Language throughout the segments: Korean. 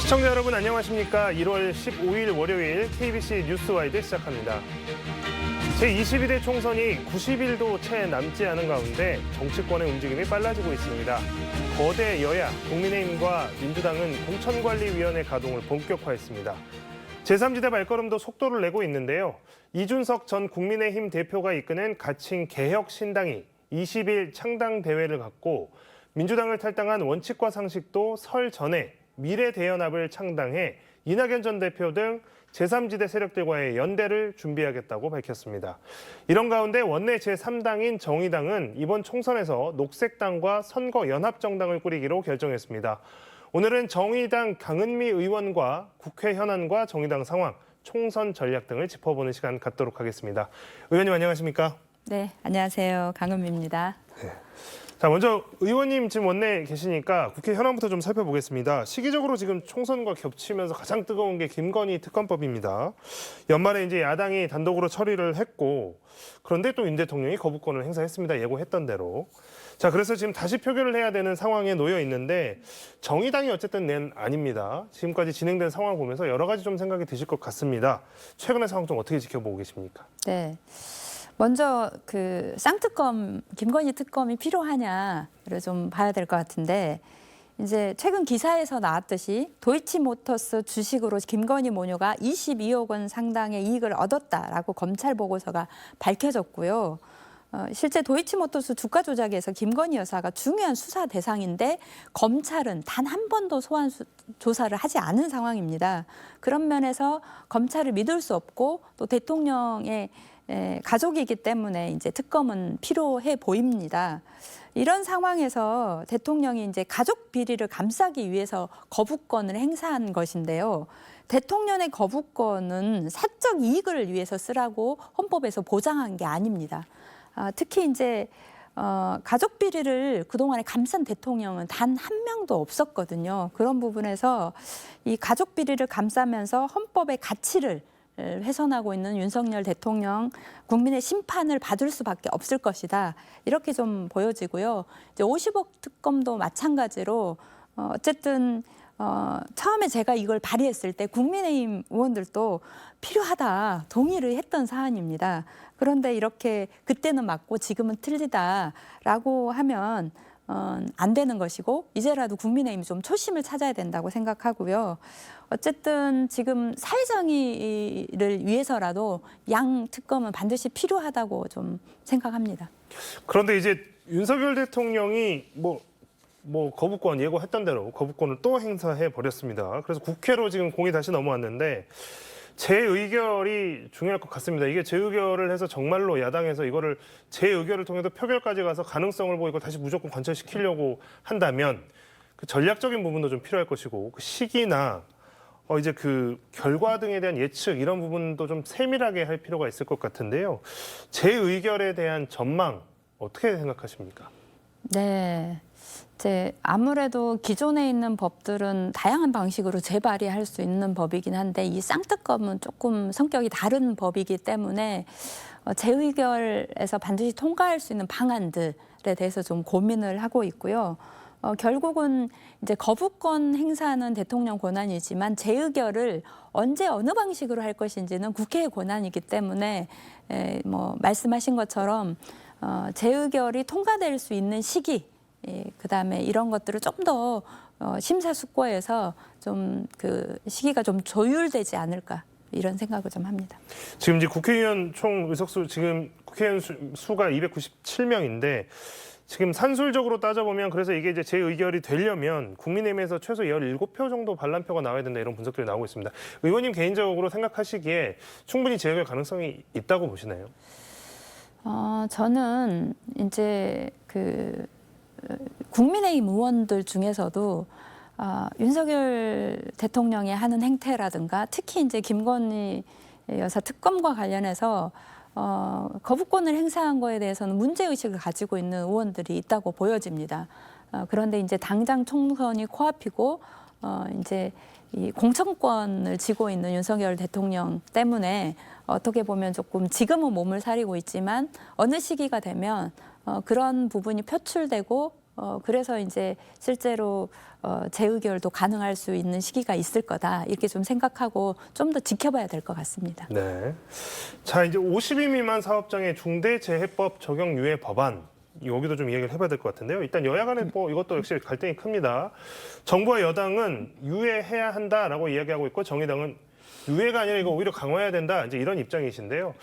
시청자 여러분 안녕하십니까? 1월 15일 월요일 KBC 뉴스와이드 시작합니다. 제21대 총선이 90일도 채 남지 않은 가운데 정치권의 움직임이 빨라지고 있습니다. 거대 여야 국민의힘과 민주당은 공천관리위원회 가동을 본격화했습니다. 제3지대 발걸음도 속도를 내고 있는데요. 이준석 전 국민의힘 대표가 이끄는 가칭 개혁신당이 20일 창당 대회를 갖고 민주당을 탈당한 원칙과 상식도 설 전에 미래대연합을 창당해 이낙연 전 대표 등 제3지대 세력들과의 연대를 준비하겠다고 밝혔습니다. 이런 가운데 원내 제3당인 정의당은 이번 총선에서 녹색당과 선거연합정당을 꾸리기로 결정했습니다. 오늘은 정의당 강은미 의원과 국회 현안과 정의당 상황, 총선 전략 등을 짚어보는 시간 갖도록 하겠습니다. 의원님 안녕하십니까? 네, 안녕하세요. 강은미입니다. 네. 자, 먼저 의원님 지금 원내에 계시니까 국회 현안부터 좀 살펴보겠습니다. 시기적으로 지금 총선과 겹치면서 가장 뜨거운 게 김건희 특검법입니다. 연말에 이제 야당이 단독으로 처리를 했고, 그런데 또 윤 대통령이 거부권을 행사했습니다. 예고했던 대로. 자, 그래서 지금 다시 표결을 해야 되는 상황에 놓여 있는데 정의당이 어쨌든 낸 아닙니다. 지금까지 진행된 상황을 보면서 여러 가지 좀 생각이 드실 것 같습니다. 최근의 상황 좀 어떻게 지켜보고 계십니까? 네. 먼저 그 쌍특검, 김건희 특검이 필요하냐를 좀 봐야 될 것 같은데, 이제 최근 기사에서 나왔듯이 도이치모터스 주식으로 김건희 모녀가 22억 원 상당의 이익을 얻었다라고 검찰 보고서가 밝혀졌고요. 실제 도이치모터스 주가 조작에서 김건희 여사가 중요한 수사 대상인데 검찰은 단 한 번도 소환 조사를 하지 않은 상황입니다. 그런 면에서 검찰을 믿을 수 없고 또 대통령의 가족이기 때문에 이제 특검은 필요해 보입니다. 이런 상황에서 대통령이 이제 가족 비리를 감싸기 위해서 거부권을 행사한 것인데요. 대통령의 거부권은 사적 이익을 위해서 쓰라고 헌법에서 보장한 게 아닙니다. 특히 이제 가족 비리를 그동안에 감싼 대통령은 단 한 명도 없었거든요. 그런 부분에서 이 가족 비리를 감싸면서 헌법의 가치를 훼손하고 있는 윤석열 대통령, 국민의 심판을 받을 수밖에 없을 것이다. 이렇게 좀 보여지고요. 이제 50억 특검도 마찬가지로 어쨌든 처음에 제가 이걸 발의했을 때 국민의힘 의원들도 필요하다, 동의를 했던 사안입니다. 그런데 이렇게 그때는 맞고 지금은 틀리다라고 하면 안 되는 것이고, 이제라도 국민의힘이 좀 초심을 찾아야 된다고 생각하고요. 어쨌든 지금 사회정의를 위해서라도 양 특검은 반드시 필요하다고 좀 생각합니다. 그런데 이제 윤석열 대통령이 거부권 예고했던 대로 거부권을 또 행사해 버렸습니다. 그래서 국회로 지금 공이 다시 넘어왔는데 재의결이 중요할 것 같습니다. 이게 재의결을 해서 정말로 야당에서 이거를 재의결을 통해서 표결까지 가서 가능성을 보이고 다시 무조건 관철시키려고 한다면 그 전략적인 부분도 좀 필요할 것이고, 그 시기나 이제 그 결과 등에 대한 예측 이런 부분도 좀 세밀하게 할 필요가 있을 것 같은데요. 재의결에 대한 전망 어떻게 생각하십니까? 네. 이제 아무래도 기존에 있는 법들은 다양한 방식으로 재발의할 수 있는 법이긴 한데, 이 쌍특검은 조금 성격이 다른 법이기 때문에 재의결에서 반드시 통과할 수 있는 방안들에 대해서 좀 고민을 하고 있고요. 결국은 이제 거부권 행사는 대통령 권한이지만 재의결을 언제 어느 방식으로 할 것인지는 국회의 권한이기 때문에 말씀하신 것처럼 재의결이 통과될 수 있는 시기, 그다음에 이런 것들을 좀 더 심사숙고해서 좀 그 시기가 좀 조율되지 않을까, 이런 생각을 좀 합니다. 지금 이제 국회의원 총 의석수 지금 국회의원 수가 297명인데 지금 산술적으로 따져보면 그래서 이게 이제 재의결이 되려면 국민의힘에서 최소 17표 정도 반란표가 나와야 된다, 이런 분석들이 나오고 있습니다. 의원님 개인적으로 생각하시기에 충분히 재의결 가능성이 있다고 보시나요? 저는 이제 국민의힘 의원들 중에서도 윤석열 대통령이 하는 행태라든가 특히 이제 김건희 여사 특검과 관련해서 거부권을 행사한 거에 대해서는 문제의식을 가지고 있는 의원들이 있다고 보여집니다. 그런데 이제 당장 총선이 코앞이고 이제 이 공천권을 쥐고 있는 윤석열 대통령 때문에 어떻게 보면 조금 지금은 몸을 사리고 있지만 어느 시기가 되면 그런 부분이 표출되고 그래서 이제 실제로 재의결도 가능할 수 있는 시기가 있을 거다 이렇게 좀 생각하고 좀 더 지켜봐야 될 것 같습니다. 네. 자, 이제 50인 미만 사업장의 중대재해법 적용 유예 법안. 여기도 좀 이야기를 해봐야 될 것 같은데요. 일단 여야 간에 뭐 이것도 역시 갈등이 큽니다. 정부와 여당은 유예해야 한다라고 이야기하고 있고 정의당은 유예가 아니라 이거 오히려 강화해야 된다. 이제 이런 입장이신데요.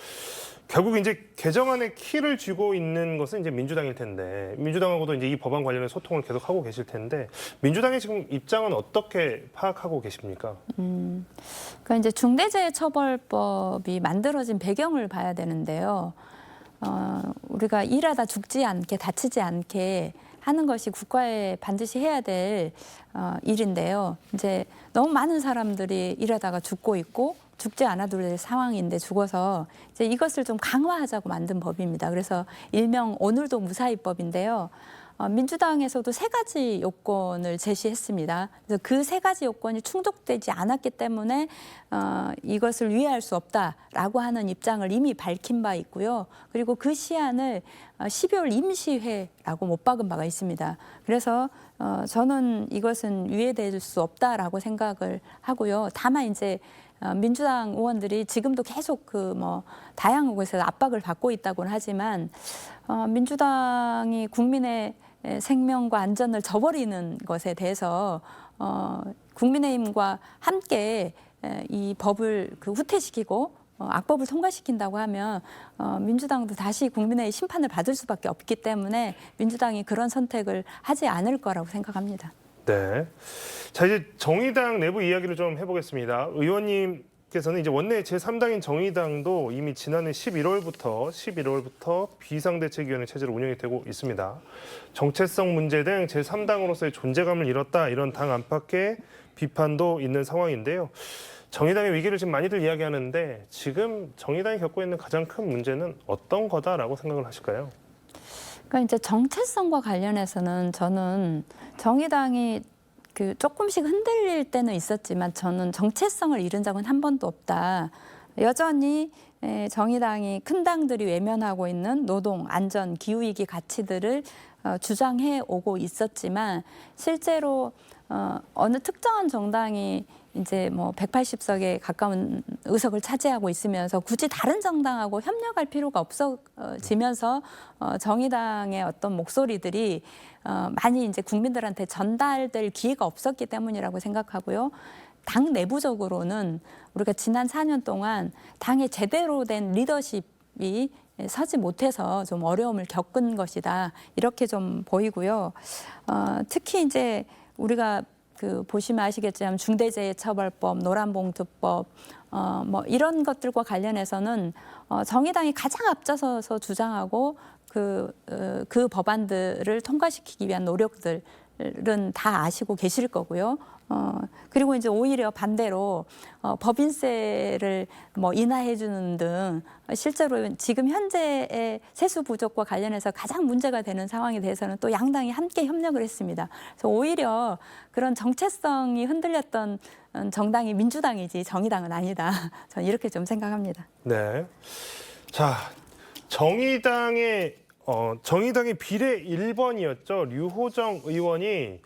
결국 이제 개정안의 키를 쥐고 있는 것은 이제 민주당일 텐데 민주당하고도 이제 이 법안 관련해 소통을 계속 하고 계실 텐데 민주당의 지금 입장은 어떻게 파악하고 계십니까? 그러니까 이제 중대재해처벌법이 만들어진 배경을 봐야 되는데요. 우리가 일하다 죽지 않게 다치지 않게 하는 것이 국가에 반드시 해야 될 일인데요. 이제 너무 많은 사람들이 일하다가 죽고 있고 죽지 않아도 될 상황인데 죽어서 이제 이것을 좀 강화하자고 만든 법입니다. 그래서 일명 오늘도 무사히법인데요. 민주당에서도 세 가지 요건을 제시했습니다. 그래서 그 세 가지 요건이 충족되지 않았기 때문에 이것을 유예할 수 없다라고 하는 입장을 이미 밝힌 바 있고요. 그리고 그 시한을 12월 임시회라고 못 박은 바가 있습니다. 그래서 저는 이것은 유예될 수 없다라고 생각을 하고요. 다만 이제 민주당 의원들이 지금도 계속 다양한 곳에서 압박을 받고 있다고는 하지만 민주당이 국민의 생명과 안전을 저버리는 것에 대해서 국민의힘과 함께 이 법을 후퇴시키고 악법을 통과시킨다고 하면 민주당도 다시 국민의 심판을 받을 수밖에 없기 때문에 민주당이 그런 선택을 하지 않을 거라고 생각합니다. 네. 자, 이제 정의당 내부 이야기를 좀 해보겠습니다. 의원님께서는 이제 원내 제3당인 정의당도 이미 지난해 11월부터 비상대책위원회 체제로 운영이 되고 있습니다. 정체성 문제 등 제3당으로서의 존재감을 잃었다 이런 당 안팎의 비판도 있는 상황인데요. 정의당의 위기를 지금 많이들 이야기하는데 지금 정의당이 겪고 있는 가장 큰 문제는 어떤 거다라고 생각을 하실까요? 그러니까 이제 정체성과 관련해서는 저는 정의당이 조금씩 흔들릴 때는 있었지만 저는 정체성을 잃은 적은 한 번도 없다. 여전히 정의당이 큰 당들이 외면하고 있는 노동, 안전, 기후위기 가치들을 주장해 오고 있었지만 실제로 어느 특정한 정당이 이제 180석에 가까운 의석을 차지하고 있으면서 굳이 다른 정당하고 협력할 필요가 없어지면서 정의당의 어떤 목소리들이 많이 이제 국민들한테 전달될 기회가 없었기 때문이라고 생각하고요. 당 내부적으로는 우리가 지난 4년 동안 당의 제대로 된 리더십이 서지 못해서 좀 어려움을 겪은 것이다. 이렇게 좀 보이고요. 특히 이제 우리가 보시면 아시겠지만 중대재해처벌법, 노란봉투법 이런 것들과 관련해서는 정의당이 가장 앞장서서 주장하고 그 법안들을 통과시키기 위한 노력들은 다 아시고 계실 거고요. 그리고 이제 오히려 반대로 법인세를 인하해 주는 등 실제로 지금 현재의 세수 부족과 관련해서 가장 문제가 되는 상황에 대해서는 또 양당이 함께 협력을 했습니다. 그래서 오히려 그런 정체성이 흔들렸던 정당이 민주당이지 정의당은 아니다. 저는 이렇게 좀 생각합니다. 네. 자, 정의당의 비례 1번이었죠. 류호정 의원이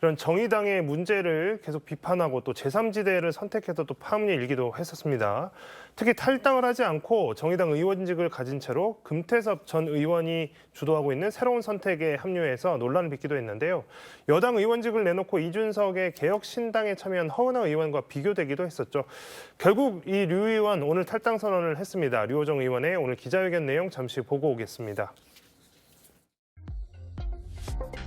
이런 정의당의 문제를 계속 비판하고 또 제3지대를 선택해서 또 파문이 일기도 했었습니다. 특히 탈당을 하지 않고 정의당 의원직을 가진 채로 금태섭 전 의원이 주도하고 있는 새로운 선택에 합류해서 논란을 빚기도 했는데요. 여당 의원직을 내놓고 이준석의 개혁신당에 참여한 허은하 의원과 비교되기도 했었죠. 결국 이 류 의원 오늘 탈당 선언을 했습니다. 류호정 의원의 오늘 기자회견 내용 잠시 보고 오겠습니다.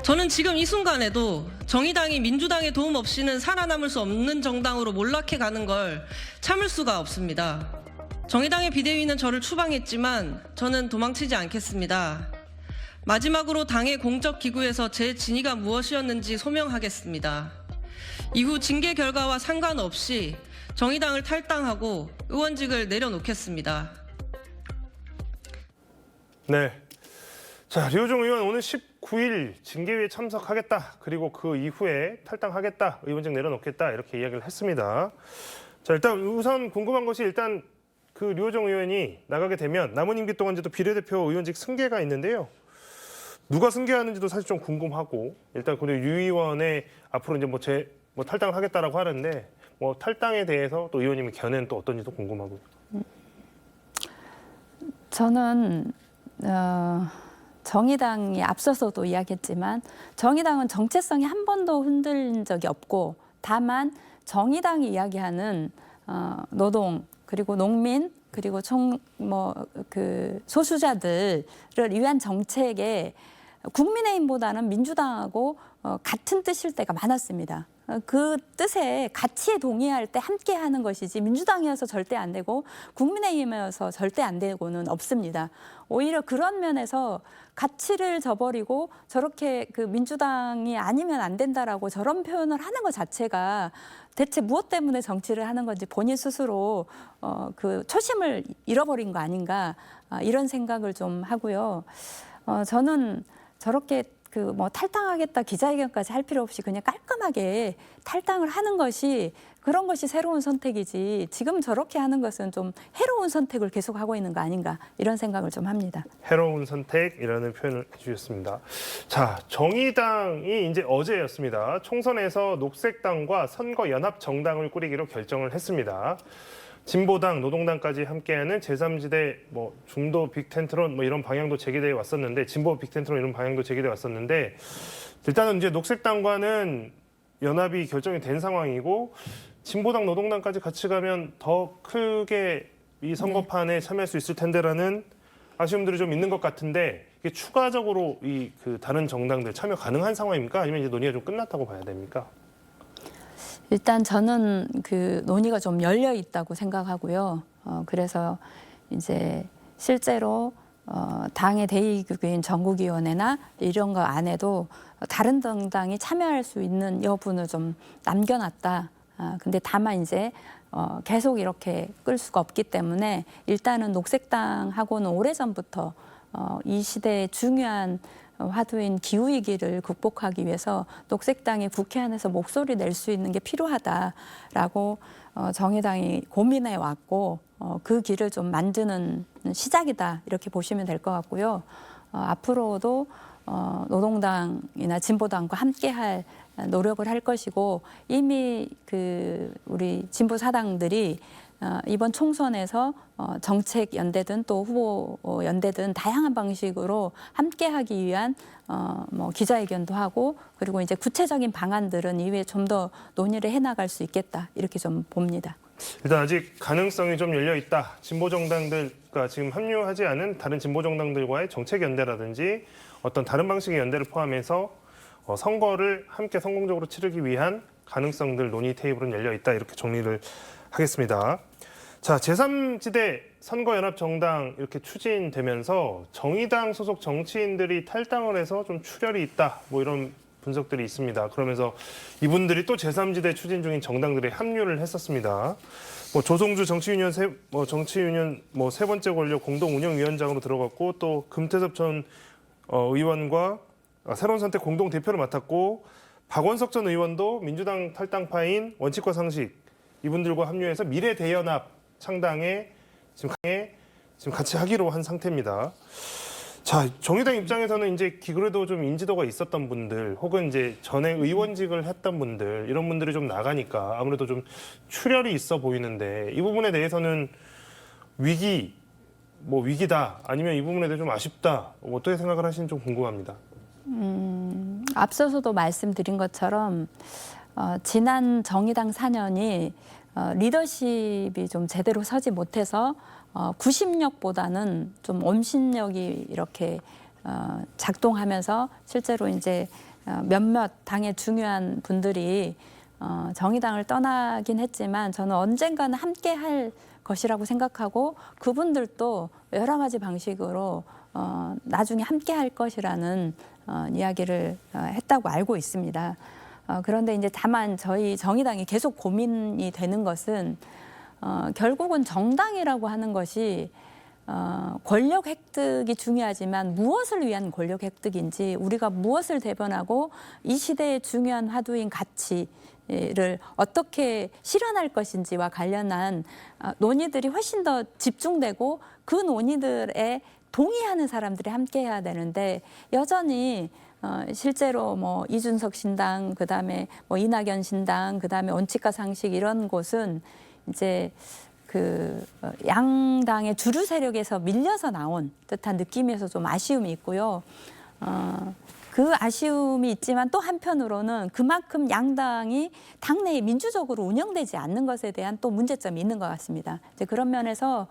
저는 지금 이 순간에도 정의당이 민주당의 도움 없이는 살아남을 수 없는 정당으로 몰락해 가는 걸 참을 수가 없습니다. 정의당의 비대위는 저를 추방했지만 저는 도망치지 않겠습니다. 마지막으로 당의 공적 기구에서 제 진위가 무엇이었는지 소명하겠습니다. 이후 징계 결과와 상관없이 정의당을 탈당하고 의원직을 내려놓겠습니다. 네. 자, 류호정 의원 오늘 19일 징계위에 참석하겠다. 그리고 그 이후에 탈당하겠다. 의원직 내려놓겠다. 이렇게 이야기를 했습니다. 자, 일단 우선 궁금한 것이 일단 그 류호정 의원이 나가게 되면 남은 임기 동안 이제 또 비례대표 의원직 승계가 있는데요. 누가 승계하는지도 사실 좀 궁금하고 일단 그리고 유 의원의 앞으로 이제 뭐 탈당을 하겠다라고 하는데 뭐 탈당에 대해서 또 의원님의 견해는 또 어떤지도 궁금하고요. 저는 정의당이 앞서서도 이야기했지만 정의당은 정체성이 한 번도 흔들린 적이 없고 다만 정의당이 이야기하는 노동 그리고 농민 그리고 소수자들을 위한 정책에 국민의힘보다는 민주당하고 같은 뜻일 때가 많았습니다. 그 뜻에 가치에 동의할 때 함께 하는 것이지 민주당이어서 절대 안 되고 국민의힘이어서 절대 안 되고는 없습니다. 오히려 그런 면에서 가치를 저버리고 저렇게 그 민주당이 아니면 안 된다라고 저런 표현을 하는 것 자체가 대체 무엇 때문에 정치를 하는 건지 본인 스스로 그 초심을 잃어버린 거 아닌가 이런 생각을 좀 하고요. 저는 저렇게 탈당하겠다 기자회견까지 할 필요 없이 그냥 깔끔하게 탈당을 하는 것이 그런 것이 새로운 선택이지 지금 저렇게 하는 것은 좀 해로운 선택을 계속하고 있는 거 아닌가 이런 생각을 좀 합니다. 해로운 선택이라는 표현을 해주셨습니다. 자, 정의당이 이제 어제였습니다. 총선에서 녹색당과 선거연합정당을 꾸리기로 결정을 했습니다. 진보당, 노동당까지 함께하는 제3지대 중도 빅텐트론 이런 방향도 제기되어 왔었는데 진보 빅텐트론 이런 방향도 제기되어 왔었는데 일단은 이제 녹색당과는 연합이 결정이 된 상황이고 진보당, 노동당까지 같이 가면 더 크게 이 선거판에 참여할 수 있을 텐데라는 아쉬움들이 좀 있는 것 같은데 이게 추가적으로 다른 정당들 참여 가능한 상황입니까? 아니면 이제 논의가 좀 끝났다고 봐야 됩니까? 일단 저는 그 논의가 좀 열려 있다고 생각하고요. 그래서 이제 실제로 당의 대의기구인 전국위원회나 이런 거 안에도 다른 정당이 참여할 수 있는 여부는 좀 남겨놨다. 근데 다만 이제 계속 이렇게 끌 수가 없기 때문에 일단은 녹색당하고는 오래전부터 이 시대의 중요한 화두인 기후위기를 극복하기 위해서 녹색당이 국회 안에서 목소리 낼 수 있는 게 필요하다라고 정의당이 고민해 왔고 그 길을 좀 만드는 시작이다 이렇게 보시면 될 것 같고요. 앞으로도 노동당이나 진보당과 함께할 노력을 할 것이고 이미 우리 진보 사당들이 이번 총선에서 정책 연대든 또 후보 연대든 다양한 방식으로 함께하기 위한 기자회견도 하고 그리고 이제 구체적인 방안들은 이후에 좀 더 논의를 해나갈 수 있겠다 이렇게 좀 봅니다. 일단 아직 가능성이 좀 열려 있다. 진보 정당들과 지금 합류하지 않은 다른 진보 정당들과의 정책 연대라든지 어떤 다른 방식의 연대를 포함해서 선거를 함께 성공적으로 치르기 위한 가능성들 논의 테이블은 열려 있다 이렇게 정리를 하겠습니다. 자, 제3지대 선거연합정당 이렇게 추진되면서 정의당 소속 정치인들이 탈당을 해서 좀 출혈이 있다 이런 분석들이 있습니다. 그러면서 이분들이 또 제3지대 추진 중인 정당들에 합류를 했었습니다. 조성주 정치유년 세 번째 권력 공동운영위원장으로 들어갔고 또 금태섭 전 의원과 새로운 선택 공동 대표를 맡았고 박원석 전 의원도 민주당 탈당파인 원칙과 상식 이분들과 합류해서 미래대연합 창당에 지금 같이 하기로 한 상태입니다. 자, 정의당 입장에서는 이제 그래도 좀 인지도가 있었던 분들 혹은 이제 전에 의원직을 했던 분들 이런 분들이 좀 나가니까 아무래도 좀 출혈이 있어 보이는데 이 부분에 대해서는 위기다 아니면 이 부분에 대해 좀 아쉽다 어떻게 생각을 하시는지 좀 궁금합니다. 앞서서도 말씀드린 것처럼 지난 정의당 4년이 리더십이 좀 제대로 서지 못해서 구심력보다는 좀 온심력이 이렇게 작동하면서 실제로 이제 몇몇 당의 중요한 분들이 정의당을 떠나긴 했지만 저는 언젠가는 함께 할 것이라고 생각하고 그분들도 여러 가지 방식으로 나중에 함께 할 것이라는 이야기를 했다고 알고 있습니다. 그런데 이제 다만 저희 정의당이 계속 고민이 되는 것은 결국은 정당이라고 하는 것이 권력 획득이 중요하지만 무엇을 위한 권력 획득인지 우리가 무엇을 대변하고 이 시대의 중요한 화두인 가치를 어떻게 실현할 것인지와 관련한 논의들이 훨씬 더 집중되고 그 논의들에 동의하는 사람들이 함께해야 되는데 여전히 실제로 뭐 이준석 신당, 그다음에 뭐 이낙연 신당, 그다음에 원칙과 상식 이런 곳은 이제 그 양당의 주류 세력에서 밀려서 나온 듯한 느낌에서 좀 아쉬움이 있고요. 그 아쉬움이 있지만 또 한편으로는 그만큼 양당이 당내에 민주적으로 운영되지 않는 것에 대한 또 문제점이 있는 것 같습니다. 이제 그런 면에서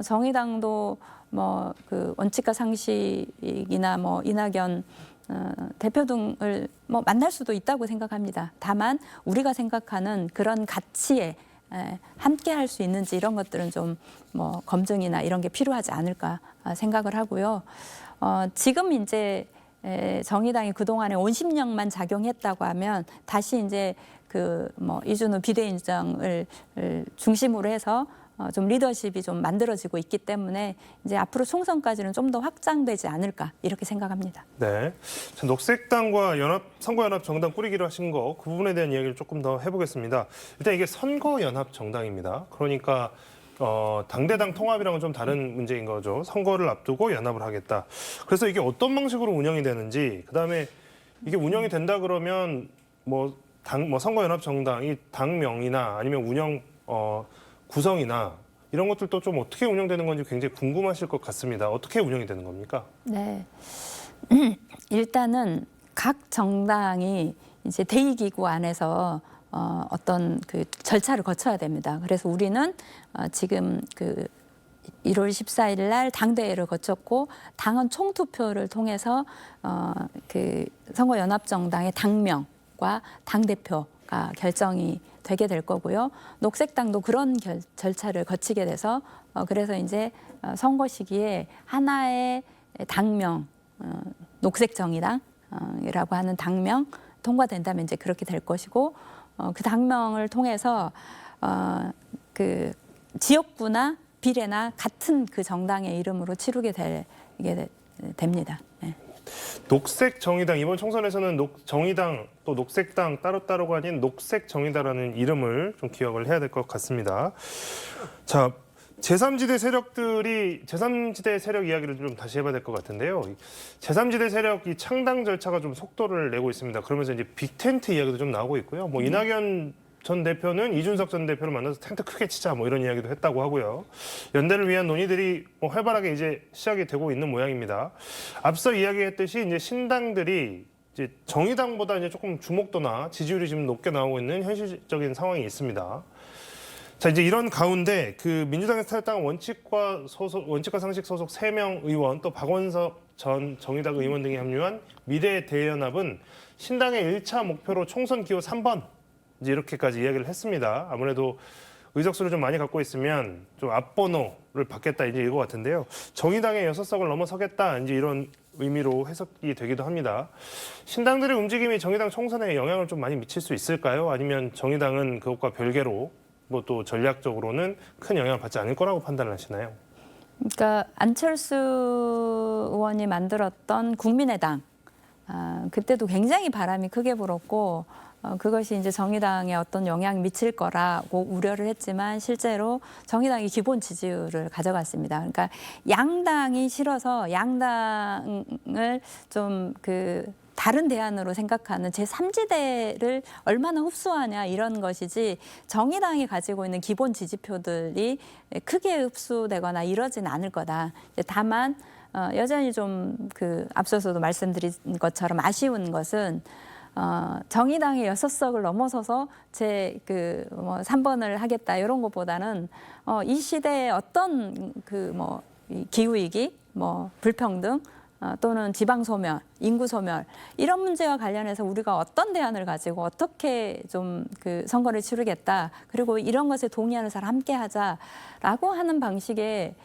정의당도 뭐 그 원칙과 상식이나 뭐 이낙연 대표 등을 뭐 만날 수도 있다고 생각합니다. 다만 우리가 생각하는 그런 가치에 함께 할 수 있는지 이런 것들은 좀 뭐 검증이나 이런 게 필요하지 않을까 생각을 하고요. 지금 이제 정의당이 그동안에 온심령만 작용했다고 하면 다시 이제 그 뭐 이준우 비대위원장을 중심으로 해서 좀 리더십이 좀 만들어지고 있기 때문에 이제 앞으로 총선까지는 좀 더 확장되지 않을까 이렇게 생각합니다. 네, 자, 녹색당과 선거연합 정당 꾸리기로 하신 거 그 부분에 대한 이야기를 조금 더 해보겠습니다. 일단 이게 선거연합 정당입니다. 그러니까 당대당 통합이랑은 좀 다른 문제인 거죠. 선거를 앞두고 연합을 하겠다. 그래서 이게 어떤 방식으로 운영이 되는지, 그다음에 이게 운영이 된다 그러면 뭐 선거연합 정당이 당명이나 아니면 운영 구성이나 이런 것들도 좀 어떻게 운영되는 건지 굉장히 궁금하실 것 같습니다. 어떻게 운영이 되는 겁니까? 네. 일단은 각 정당이 이제 대의기구 안에서 어떤 그 절차를 거쳐야 됩니다. 그래서 우리는 지금 그 1월 14일 날 당대회를 거쳤고 당헌 총투표를 통해서 그 선거연합정당의 당명과 당대표가 결정이 되게 될 거고요. 녹색당도 그런 절차를 거치게 돼서 그래서 이제 선거 시기에 하나의 당명, 녹색정의당이라고 하는 당명 통과된다면 이제 그렇게 될 것이고 그 당명을 통해서 그 지역구나 비례나 같은 그 정당의 이름으로 치르게 됩니다. 네. 녹색정의당, 이번 총선에서는 정의당 또 녹색당 따로따로가 아닌 녹색정의당이라는 이름을 좀 기억을 해야 될 것 같습니다. 자, 제3지대 세력 이야기를 좀 다시 해봐야 될 것 같은데요. 제3지대 세력 이 창당 절차가 좀 속도를 내고 있습니다. 그러면서 이제 빅텐트 이야기도 좀 나오고 있고요. 뭐 이낙연 전 대표는 이준석 전 대표를 만나서 텐트 크게 치자 뭐 이런 이야기도 했다고 하고요. 연대를 위한 논의들이 뭐 활발하게 이제 시작이 되고 있는 모양입니다. 앞서 이야기했듯이 이제 신당들이 이제 정의당보다 이제 조금 주목도나 지지율이 지금 높게 나오고 있는 현실적인 상황이 있습니다. 자, 이제 이런 가운데 그 민주당에서 탈당한 원칙과 상식 소속 3명 의원 또 박원석 전 정의당 의원 등이 합류한 미래대연합은 신당의 1차 목표로 총선 기호 3번 이제 이렇게까지 이야기를 했습니다. 아무래도 의석수를 좀 많이 갖고 있으면 좀 앞번호를 받겠다 이제 이거 같은데요. 정의당의 6석을 넘어서겠다 이제 이런 의미로 해석이 되기도 합니다. 신당들의 움직임이 정의당 총선에 영향을 좀 많이 미칠 수 있을까요? 아니면 정의당은 그것과 별개로 뭐 또 전략적으로는 큰 영향을 받지 않을 거라고 판단을 하시나요? 그러니까 안철수 의원이 만들었던 국민의당 그때도 굉장히 바람이 크게 불었고 그것이 이제 정의당에 어떤 영향이 미칠 거라고 우려를 했지만 실제로 정의당이 기본 지지율을 가져갔습니다. 그러니까 양당이 싫어서 양당을 좀 다른 대안으로 생각하는 제3지대를 얼마나 흡수하냐 이런 것이지 정의당이 가지고 있는 기본 지지표들이 크게 흡수되거나 이러진 않을 거다. 다만 여전히 좀 앞서서도 말씀드린 것처럼 아쉬운 것은 정의당의 6석을 넘어서서 뭐 3번을 하겠다 이런 것보다는 이 시대의 어떤 기후위기, 뭐 불평등 또는 지방 소멸, 인구 소멸 이런 문제와 관련해서 우리가 어떤 대안을 가지고 어떻게 좀 선거를 치르겠다 그리고 이런 것에 동의하는 사람 함께하자라고 하는 방식의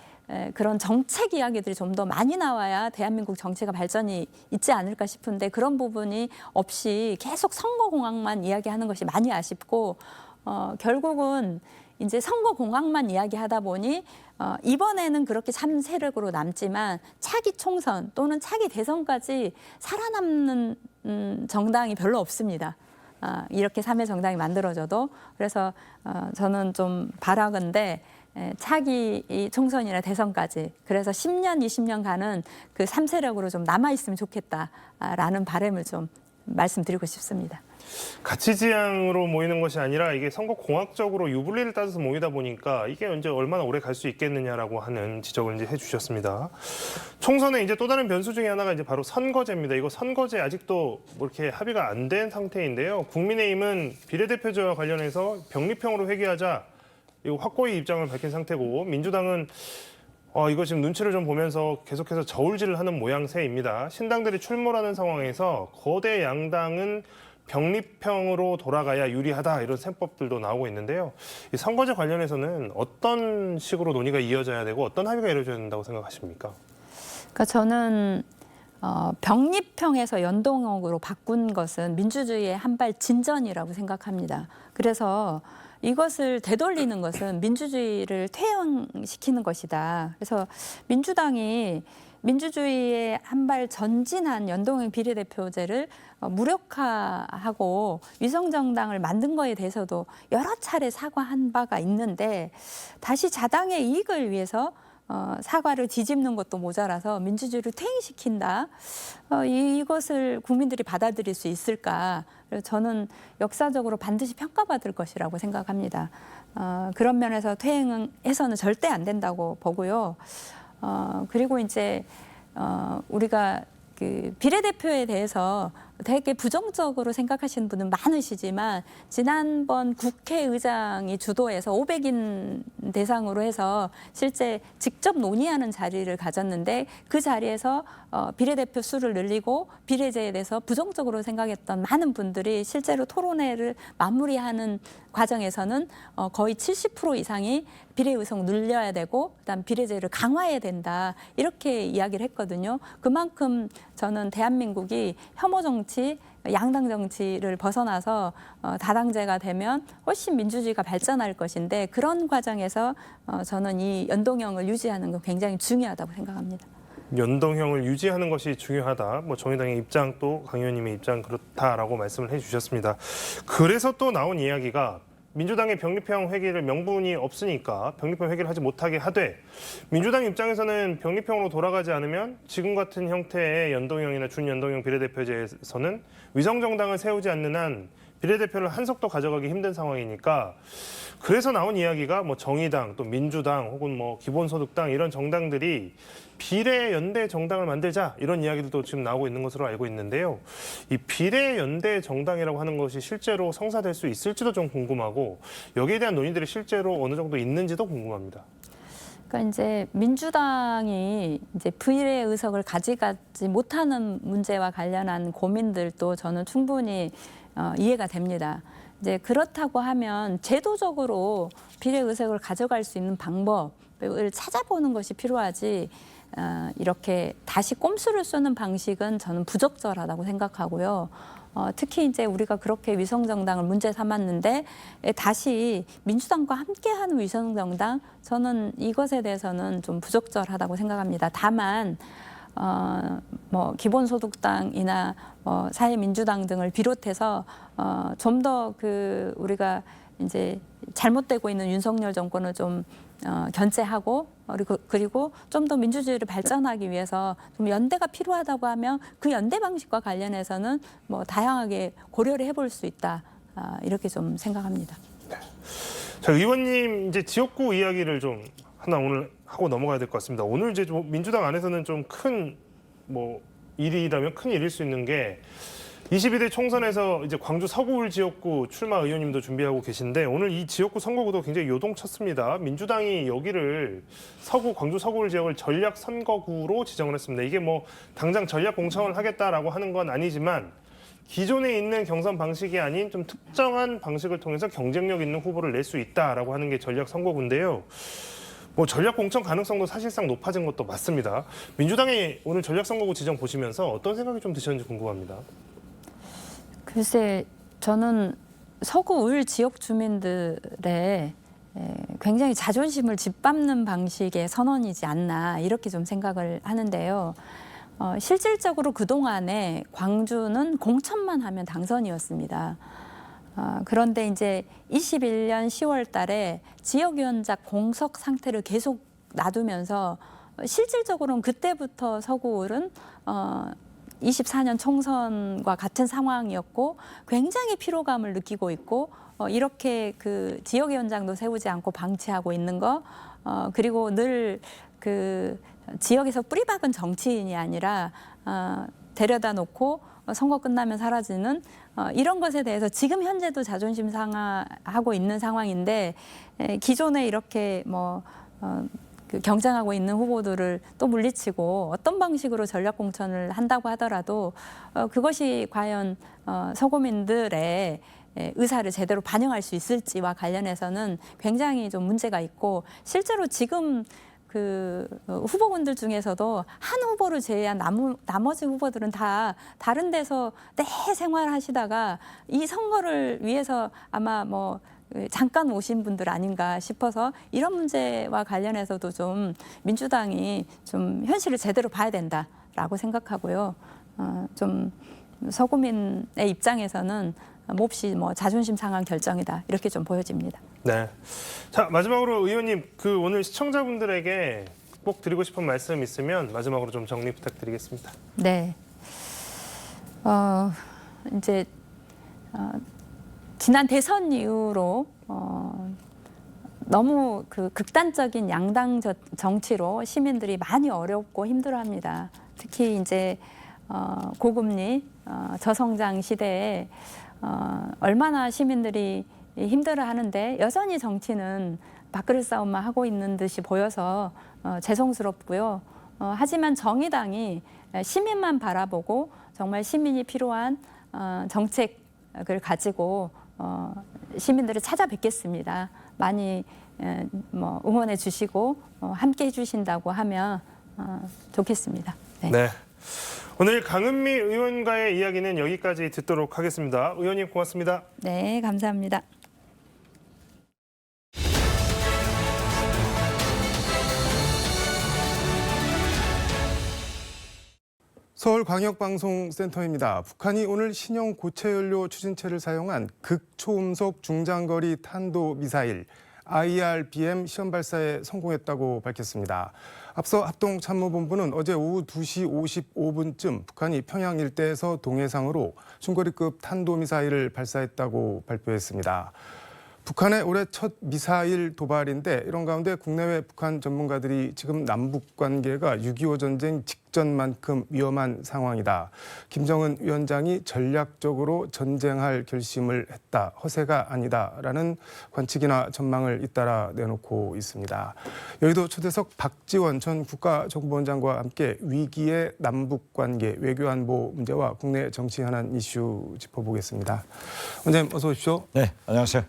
그런 정책 이야기들이 좀 더 많이 나와야 대한민국 정치가 발전이 있지 않을까 싶은데 그런 부분이 없이 계속 선거공학만 이야기하는 것이 많이 아쉽고 결국은 이제 선거공학만 이야기하다 보니 이번에는 그렇게 참 세력으로 남지만 차기 총선 또는 차기 대선까지 살아남는 정당이 별로 없습니다. 이렇게 3회 정당이 만들어져도 그래서 저는 좀 바라건대 차기 이 총선이나 대선까지 그래서 10년, 20년간은 그 3세력으로 좀 남아있으면 좋겠다라는 바람을 좀 말씀드리고 싶습니다. 가치지향으로 모이는 것이 아니라 이게 선거 공학적으로 유불리를 따져서 모이다 보니까 이게 언제 얼마나 오래 갈 수 있겠느냐라고 하는 지적을 이제 해주셨습니다. 총선에 이제 또 다른 변수 중에 하나가 이제 바로 선거제입니다. 이거 선거제 아직도 뭐 이렇게 합의가 안 된 상태인데요. 국민의힘은 비례대표제와 관련해서 병립형으로 회귀하자 이거 확고히 입장을 밝힌 상태고 민주당은 이거 지금 눈치를 좀 보면서 계속해서 저울질을 하는 모양새입니다. 신당들이 출몰하는 상황에서 거대 양당은 병립형으로 돌아가야 유리하다 이런 셈법들도 나오고 있는데요. 이 선거제 관련해서는 어떤 식으로 논의가 이어져야 되고 어떤 합의가 이루어져야 된다고 생각하십니까? 그러니까 저는 병립형에서 연동형으로 바꾼 것은 민주주의의 한 발 진전이라고 생각합니다. 그래서 이것을 되돌리는 것은 민주주의를 퇴행시키는 것이다. 그래서 민주당이 민주주의의 한 발 전진한 연동형 비례대표제를 무력화하고 위성정당을 만든 거에 대해서도 여러 차례 사과한 바가 있는데 다시 자당의 이익을 위해서 사과를 뒤집는 것도 모자라서 민주주의를 퇴행시킨다. 이것을 국민들이 받아들일 수 있을까? 그래서 저는 역사적으로 반드시 평가받을 것이라고 생각합니다. 그런 면에서 퇴행해서는 절대 안 된다고 보고요. 그리고 이제 우리가 그 비례대표에 대해서 되게 부정적으로 생각하시는 분은 많으시지만 지난번 국회의장이 주도해서 500인 대상으로 해서 실제 직접 논의하는 자리를 가졌는데 그 자리에서 비례대표 수를 늘리고 비례제에 대해서 부정적으로 생각했던 많은 분들이 실제로 토론회를 마무리하는 과정에서는 거의 70% 이상이 비례 의석 늘려야 되고 그다음 비례제를 강화해야 된다 이렇게 이야기를 했거든요. 그만큼 저는 대한민국이 혐오 정치, 양당 정치를 벗어나서 다당제가 되면 훨씬 민주주의가 발전할 것인데 그런 과정에서 저는 이 연동형을 유지하는 건 굉장히 중요하다고 생각합니다. 연동형을 유지하는 것이 중요하다. 뭐 정의당의 입장 또 강 의원님의 입장 그렇다라고 말씀을 해주셨습니다. 그래서 또 나온 이야기가 민주당의 병립형 회귀를 명분이 없으니까 병립형 회귀를 하지 못하게 하되 민주당 입장에서는 병립형으로 돌아가지 않으면 지금 같은 형태의 연동형이나 준연동형 비례대표제에서는 위성정당을 세우지 않는 한 비례대표를 한 석도 가져가기 힘든 상황이니까 그래서 나온 이야기가 뭐 정의당 또 민주당 혹은 뭐 기본소득당 이런 정당들이 비례연대 정당을 만들자 이런 이야기들도 지금 나오고 있는 것으로 알고 있는데요. 이 비례연대 정당이라고 하는 것이 실제로 성사될 수 있을지도 좀 궁금하고 여기에 대한 논의들이 실제로 어느 정도 있는지도 궁금합니다. 그러니까 이제 민주당이 이제 비례 의석을 가져가지 못하는 문제와 관련한 고민들도 저는 충분히 이해가 됩니다. 이제 그렇다고 하면 제도적으로 비례 의석을 가져갈 수 있는 방법을 찾아보는 것이 필요하지 이렇게 다시 꼼수를 쓰는 방식은 저는 부적절하다고 생각하고요. 특히 이제 우리가 그렇게 위성정당을 문제 삼았는데 다시 민주당과 함께하는 위성정당 저는 이것에 대해서는 좀 부적절하다고 생각합니다. 다만 뭐 기본소득당이나 사회민주당 등을 비롯해서 좀 더 그 우리가 이제 잘못되고 있는 윤석열 정권을 좀 견제하고 그리고 좀 더 민주주의를 발전하기 위해서 좀 연대가 필요하다고 하면 그 연대 방식과 관련해서는 뭐 다양하게 고려를 해볼 수 있다 이렇게 좀 생각합니다. 네. 자, 의원님 이제 지역구 이야기를 좀 하나 오늘 하고 넘어가야 될 것 같습니다. 오늘 이제 민주당 안에서는 좀 큰 뭐 일이라면 큰 일일 수 있는 게 22대 총선에서 이제 광주 서구울 지역구 출마 의원님도 준비하고 계신데 오늘 이 지역구 선거구도 굉장히 요동쳤습니다. 민주당이 여기를 광주 서구울 지역을 전략 선거구로 지정을 했습니다. 이게 뭐 당장 전략 공천을 하겠다라고 하는 건 아니지만 기존에 있는 경선 방식이 아닌 좀 특정한 방식을 통해서 경쟁력 있는 후보를 낼 수 있다라고 하는 게 전략 선거구인데요. 뭐 전략 공천 가능성도 사실상 높아진 것도 맞습니다. 민주당이 오늘 전략 선거구 지정 보시면서 어떤 생각이 좀 드셨는지 궁금합니다. 글쎄, 저는 서구울 지역 주민들의 굉장히 자존심을 짓밟는 방식의 선언이지 않나 이렇게 좀 생각을 하는데요. 실질적으로 그동안에 광주는 공천만 하면 당선이었습니다. 그런데 이제 21년 10월 달에 지역위원장 공석 상태를 계속 놔두면서 실질적으로는 그때부터 서구울은 24년 총선과 같은 상황이었고 굉장히 피로감을 느끼고 있고 이렇게 그 지역위원장도 세우지 않고 방치하고 있는 거 그리고 늘 그 지역에서 뿌리박은 정치인이 아니라 데려다 놓고 선거 끝나면 사라지는 이런 것에 대해서 지금 현재도 자존심 상하고 있는 상황인데 기존에 이렇게 그 경쟁하고 있는 후보들을 또 물리치고 어떤 방식으로 전략 공천을 한다고 하더라도 그것이 과연 서구민들의 의사를 제대로 반영할 수 있을지와 관련해서는 굉장히 좀 문제가 있고 실제로 지금 그 후보군들 중에서도 한 후보를 제외한 나머지 후보들은 다 다른 데서 내 생활하시다가 이 선거를 위해서 아마 잠깐 오신 분들 아닌가 싶어서 이런 문제와 관련해서도 좀 민주당이 좀 현실을 제대로 봐야 된다라고 생각하고요. 좀 서구민의 입장에서는 몹시 자존심 상한 결정이다 이렇게 좀 보여집니다. 네. 자, 마지막으로 의원님 그 오늘 시청자분들에게 꼭 드리고 싶은 말씀 있으면 마지막으로 좀 정리 부탁드리겠습니다. 네. 이제 지난 대선 이후로 너무 그 극단적인 양당 정치로 시민들이 많이 어렵고 힘들어합니다. 특히 이제 고금리, 저성장 시대에 얼마나 시민들이 힘들어하는데 여전히 정치는 밥그릇 싸움만 하고 있는 듯이 보여서 죄송스럽고요. 하지만 정의당이 시민만 바라보고 정말 시민이 필요한 정책을 가지고 시민들을 찾아뵙겠습니다. 많이 응원해 주시고 함께 해주신다고 하면 좋겠습니다. 네. 네. 오늘 강은미 의원과의 이야기는 여기까지 듣도록 하겠습니다. 의원님 고맙습니다. 네, 감사합니다. 서울광역방송센터입니다. 북한이 오늘 신형 고체연료 추진체를 사용한 극초음속 중장거리 탄도미사일 IRBM 시험 발사에 성공했다고 밝혔습니다. 앞서 합동참모본부는 어제 오후 2시 55분쯤 북한이 평양 일대에서 동해상으로 중거리급 탄도미사일을 발사했다고 발표했습니다. 북한의 올해 첫 미사일 도발인데 이런 가운데 국내외 북한 전문가들이 지금 남북 관계가 6.25 전쟁 직전만큼 위험한 상황이다. 김정은 위원장이 전략적으로 전쟁할 결심을 했다. 허세가 아니다라는 관측이나 전망을 잇따라 내놓고 있습니다. 여의도 초대석 박지원 전 국가정보원장과 함께 위기의 남북 관계, 외교안보 문제와 국내 정치 현안 이슈 짚어보겠습니다. 원장님 어서 오십시오. 네, 안녕하세요.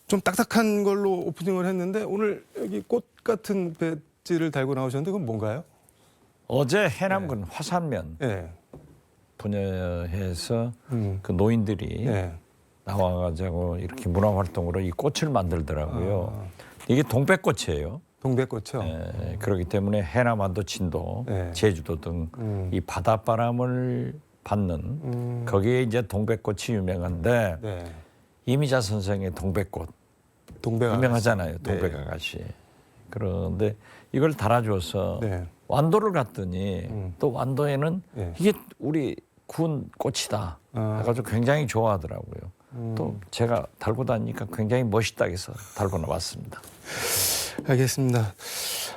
좀 딱딱한 걸로 오프닝을 했는데 오늘 여기 꽃 같은 배지를 달고 나오셨는데 그건 뭔가요? 어제 해남군 화산면 네. 분야에서 그 노인들이 네. 나와가지고 이렇게 문화활동으로 이 꽃을 만들더라고요. 이게 동백꽃이에요. 동백꽃이요? 네, 그렇기 때문에 해남한도 진도, 네. 제주도 등 이 바닷바람을 받는 거기에 이제 동백꽃이 유명한데 네. 이미자 선생의 동백꽃 동백아가씨. 유명하잖아요. 네. 동백아가씨. 그런데 이걸 달아줘서 네. 완도를 갔더니 또 완도에는 네. 이게 우리 군 꽃이다 해가지고 굉장히 좋아하더라고요. 또 제가 달고 다니니까 굉장히 멋있다 해서 달고 나왔습니다. 알겠습니다.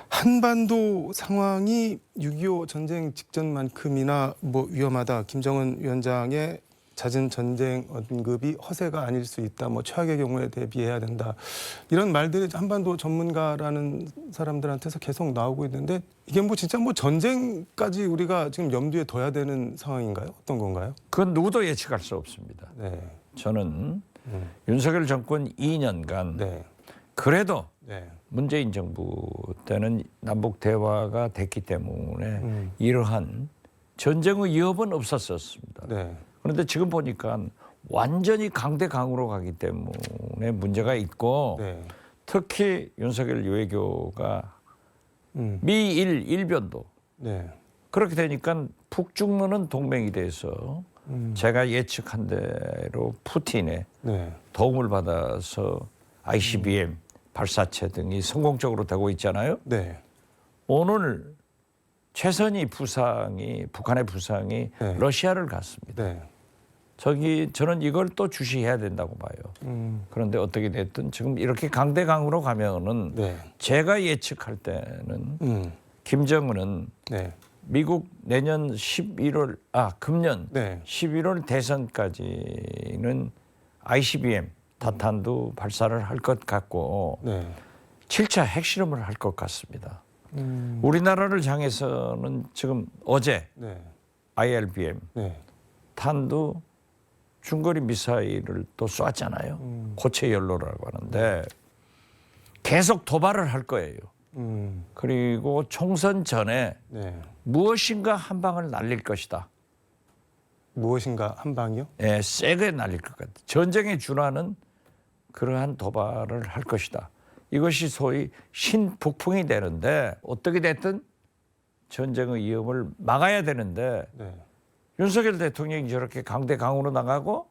한반도 상황이 6.25 전쟁 직전만큼이나 위험하다. 김정은 위원장의 잦은 전쟁 언급이 허세가 아닐 수 있다. 최악의 경우에 대비해야 된다. 이런 말들이 한반도 전문가라는 사람들한테서 계속 나오고 있는데 이게 진짜 전쟁까지 우리가 지금 염두에 둬야 되는 상황인가요? 어떤 건가요? 그건 누구도 예측할 수 없습니다. 네. 저는 윤석열 정권 2년간 네. 그래도 네. 문재인 정부 때는 남북 대화가 됐기 때문에 이러한 전쟁의 위협은 없었습니다. 네. 그런데 지금 보니까 완전히 강대강으로 가기 때문에 문제가 있고 네. 특히 윤석열 외교가 미일 일변도 네. 그렇게 되니까 북중러는 동맹이 돼서 제가 예측한 대로 푸틴의 네. 도움을 받아서 ICBM 발사체 등이 성공적으로 되고 있잖아요. 네. 오늘 최선희 부상이 북한의 부상이 네. 러시아를 갔습니다. 네. 저는 이걸 또 주시해야 된다고 봐요. 그런데 어떻게 됐든 지금 이렇게 강대강으로 가면은 네. 제가 예측할 때는 김정은은 네. 미국 내년 11월 금년 네. 11월 대선까지는 ICBM 타탄도 발사를 할 것 같고 네. 7차 핵실험을 할 것 같습니다. 우리나라를 향해서는 지금 어제 네. IRBM 네. 탄도 중거리 미사일을 또 쐈잖아요. 고체 연료라고 하는데 계속 도발을 할 거예요. 그리고 총선 전에 네. 무엇인가 한 방을 날릴 것이다. 무엇인가 한 방이요? 예, 세게 날릴 것 같아요. 전쟁에 준하는 그러한 도발을 할 것이다. 이것이 소위 신북풍이 되는데 어떻게 됐든 전쟁의 위험을 막아야 되는데 네. 윤석열 대통령이 저렇게 강대강으로 나가고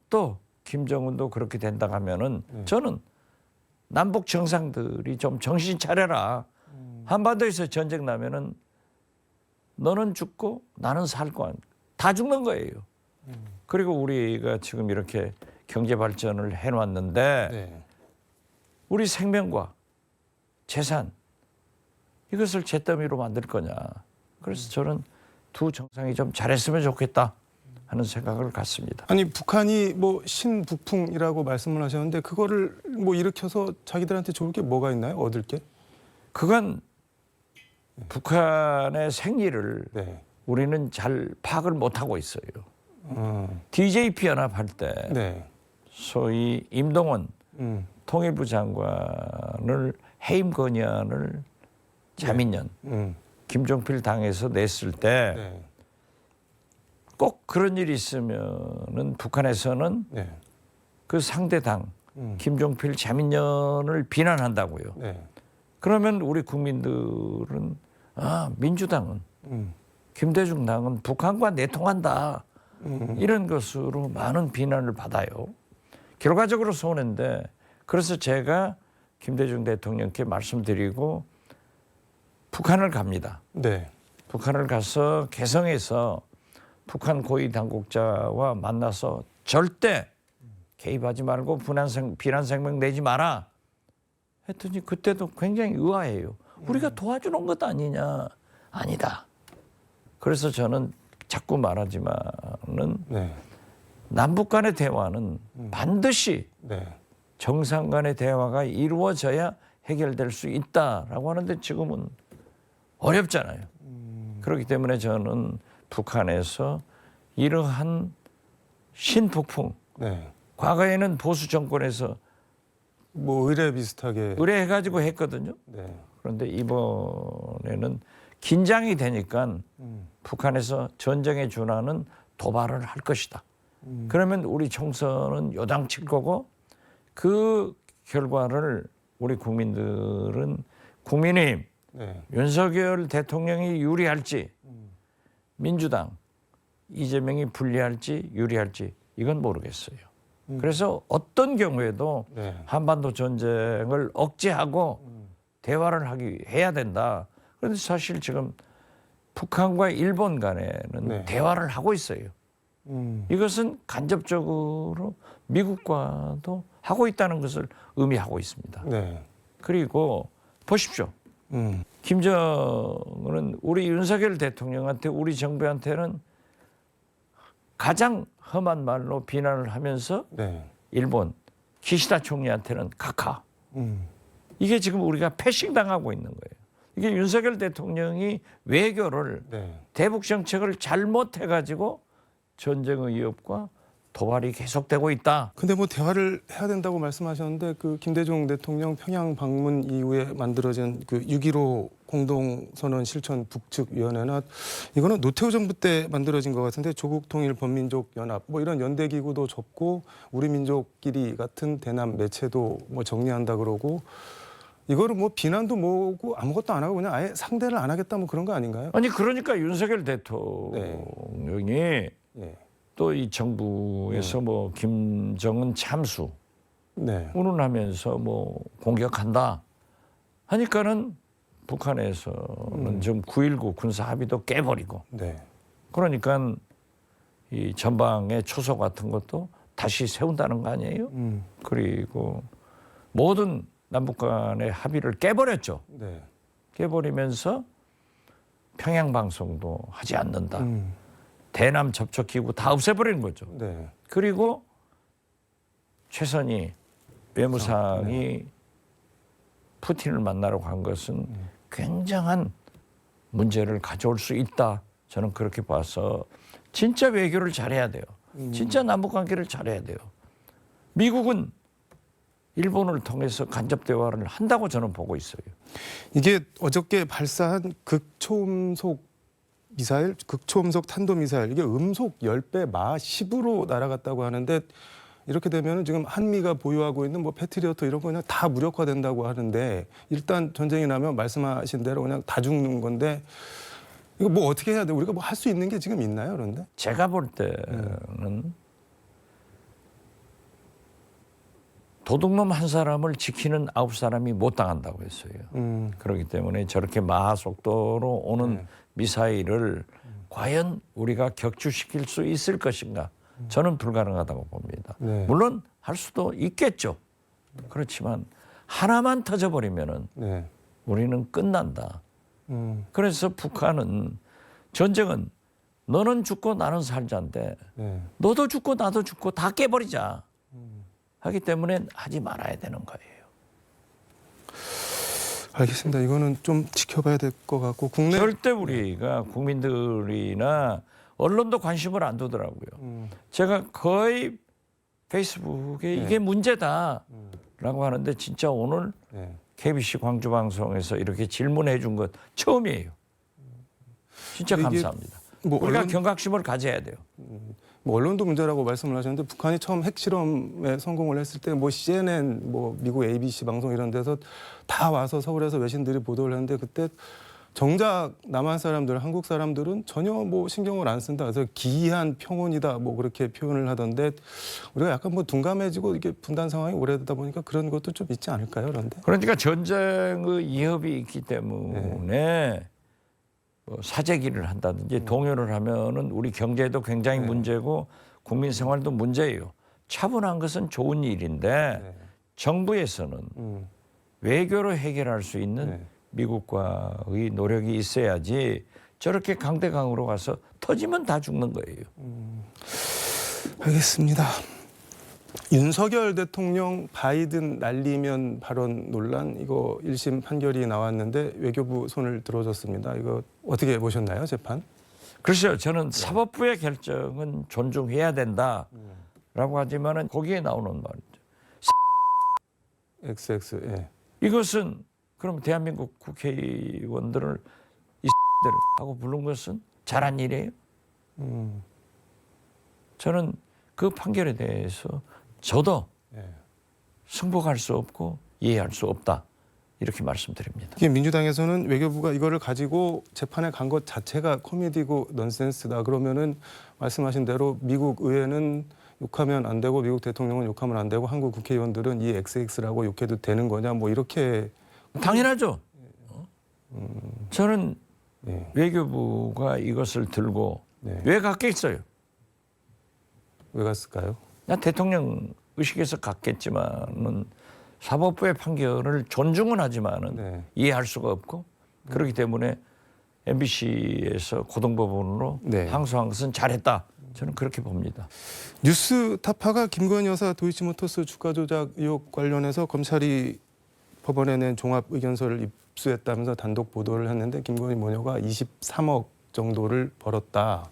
또 김정은도 그렇게 된다 하면은 저는 남북 정상들이 좀 정신 차려라. 한반도에서 전쟁 나면은 너는 죽고 나는 살고 다 죽는 거예요. 그리고 우리가 지금 이렇게 경제 발전을 해놨는데 네. 우리 생명과 재산 이것을 잿더미로 만들 거냐. 그래서 저는 두 정상이 좀 잘했으면 좋겠다 하는 생각을 갖습니다. 아니 북한이 뭐 신북풍이라고 말씀을 하셨는데 그거를 뭐 일으켜서 자기들한테 좋을 게 뭐가 있나요? 얻을 게? 그건 북한의 생리를 네. 우리는 잘 파악을 못하고 있어요. 어. DJP 연합할 때 네. 소위 임동원 음. 통일부 장관을 해임 건의안을 자민련 김종필 당에서 냈을 때 네. 꼭 그런 일이 있으면은 북한에서는 네. 그 상대 당 김종필 자민련을 비난한다고요. 네. 그러면 우리 국민들은 민주당은 김대중 당은 북한과 내통한다 이런 것으로 많은 비난을 받아요. 결과적으로 손해인데 그래서 제가 김대중 대통령께 말씀드리고 북한을 갑니다. 네. 북한을 가서 개성에서 북한 고위 당국자와 만나서 절대 개입하지 말고 비난声명 내지 마라 했더니 그때도 굉장히 의아해요. 우리가 도와주는 것 아니냐. 아니다. 그래서 저는 자꾸 말하지만은 네. 남북 간의 대화는 반드시 네. 정상 간의 대화가 이루어져야 해결될 수 있다라고 하는데 지금은 어렵잖아요. 그렇기 때문에 저는 북한에서 이러한 신북풍, 네. 과거에는 보수 정권에서 뭐 의뢰 비슷하게. 의뢰해가지고 했거든요. 네. 그런데 이번에는 긴장이 되니까 북한에서 전쟁에 준하는 도발을 할 것이다. 그러면 우리 총선은 요당칠 거고 그 결과를 우리 국민들은 국민의힘 네. 윤석열 대통령이 유리할지 민주당 이재명이 불리할지 유리할지 이건 모르겠어요. 그래서 어떤 경우에도 네. 한반도 전쟁을 억제하고 대화를 해야 된다. 그런데 사실 지금 북한과 일본 간에는 네. 대화를 하고 있어요. 이것은 간접적으로 미국과도 하고 있다는 것을 의미하고 있습니다. 네. 그리고 보십시오. 김정은은 우리 윤석열 대통령한테 우리 정부한테는 가장 험한 말로 비난을 하면서 네. 일본 기시다 총리한테는 카카. 이게 지금 우리가 패싱당하고 있는 거예요. 이게 윤석열 대통령이 외교를 네. 대북 정책을 잘못해가지고 전쟁의 위협과 도발이 계속되고 있다. 근데 뭐 대화를 해야 된다고 말씀하셨는데 그 김대중 대통령 평양 방문 이후에 만들어진 그 6.15 공동선언 실천 북측위원회나 이거는 노태우 정부 때 만들어진 것 같은데 조국 통일 범민족 연합 뭐 이런 연대 기구도 접고 우리 민족끼리 같은 대남 매체도 뭐 정리한다 그러고 이거를 뭐 비난도 뭐고 아무것도 안 하고 그냥 아예 상대를 안 하겠다 뭐 그런 거 아닌가요? 아니 그러니까 윤석열 대통령이 예. 또 이 정부에서 뭐 김정은 참수 네. 운운하면서 뭐 공격한다 하니까는 북한에서는 좀 9.19 군사 합의도 깨버리고 네. 그러니까 이 전방의 초소 같은 것도 다시 세운다는 거 아니에요? 그리고 모든 남북 간의 합의를 깨버렸죠. 네. 깨버리면서 평양 방송도 하지 않는다. 대남 접촉 기구 다 없애버리는 거죠. 네. 그리고 최선희 외무상이 푸틴을 만나러 간 것은 굉장한 문제를 가져올 수 있다. 저는 그렇게 봐서 진짜 외교를 잘해야 돼요. 진짜 남북 관계를 잘해야 돼요. 미국은 일본을 통해서 간접 대화를 한다고 저는 보고 있어요. 이게 어저께 발사한 극초음속 미사일, 극초음속 탄도미사일 이게 음속 10배 마 10으로 날아갔다고 하는데 이렇게 되면 지금 한미가 보유하고 있는 뭐 패트리어트 이런 거 그냥 다 무력화된다고 하는데 일단 전쟁이 나면 말씀하신 대로 그냥 다 죽는 건데 이거 뭐 어떻게 해야 돼? 우리가 뭐 할 수 있는 게 지금 있나요, 그런데? 제가 볼 때는 도둑놈 한 사람을 지키는 9사람이 못 당한다고 했어요. 그렇기 때문에 저렇게 마하 속도로 오는 미사일을 과연 우리가 격추시킬 수 있을 것인가? 저는 불가능하다고 봅니다. 네. 물론 할 수도 있겠죠. 그렇지만 하나만 터져버리면은 네. 우리는 끝난다. 음. 그래서 북한은 전쟁은 너는 죽고 나는 살자인데 네. 너도 죽고 나도 죽고 다 깨버리자 하기 때문에 하지 말아야 되는 거예요. 알겠습니다. 이거는 좀 지켜봐야 될 것 같고 국내 절대 우리가 국민들이나 언론도 관심을 안 두더라고요. 제가 거의 페이스북에 이게 문제다라고 하는데 진짜 오늘 네. KBC 광주방송에서 이렇게 질문해 준 것 처음이에요. 진짜 이게 감사합니다. 뭐 우리가 언론- 경각심을 가져야 돼요. 뭐 언론도 문제라고 말씀을 하셨는데 북한이 처음 핵실험에 성공을 했을 때 뭐 CNN, 뭐 미국 ABC 방송 이런 데서 다 와서 서울에서 외신들이 보도를 했는데 그때 정작 남한 사람들, 한국 사람들은 전혀 뭐 신경을 안 쓴다. 그래서 기이한 평온이다. 뭐 그렇게 표현을 하던데 우리가 약간 뭐 둔감해지고 이게 분단 상황이 오래되다 보니까 그런 것도 좀 있지 않을까요? 그런데 그러니까 전쟁의 위협이 있기 때문에 뭐 사재기를 한다든지 동요를 하면은 우리 경제도 굉장히 문제고 국민 생활도 문제예요. 차분한 것은 좋은 일인데 정부에서는 외교로 해결할 수 있는 미국과의 노력이 있어야지 저렇게 강대강으로 가서 터지면 다 죽는 거예요. 알겠습니다. 윤석열 대통령 바이든 날리면 발언 논란 이거 1심 판결이 나왔는데 외교부 손을 들어줬습니다. 이거 어떻게 보셨나요, 재판? 글쎄요, 저는 사법부의 결정은 존중해야 된다라고 하지만은 거기에 나오는 말이죠. XX. 예. 이것은 그럼 대한민국 국회의원들을 이 들 하고 부른 것은 잘한 일이에요. 저는 그 판결에 대해서 저도 승복할 수 없고 이해할 수 없다. 이렇게 말씀드립니다. 이게 민주당에서는 외교부가 이거를 가지고 재판에 간 것 자체가 코미디고 넌센스다. 그러면은 말씀하신 대로 미국 의회는 욕하면 안 되고 미국 대통령은 욕하면 안 되고 한국 국회의원들은 이 XX라고 욕해도 되는 거냐 뭐 이렇게 당연하죠. 저는 네. 외교부가 이것을 들고 네. 왜 갔겠어요? 왜 갔을까요? 나 대통령 의식에서 갔겠지만은 사법부의 판결을 존중은 하지만은 네. 이해할 수가 없고 그렇기 때문에 MBC에서 고등법원으로 네. 항소한 것은 잘했다. 저는 그렇게 봅니다. 뉴스타파가 김건희 여사 도이치모터스 주가 조작 의혹 관련해서 검찰이 법원에 낸 종합 의견서를 입수했다면서 단독 보도를 했는데 김건희 모녀가 23억 정도를 벌었다.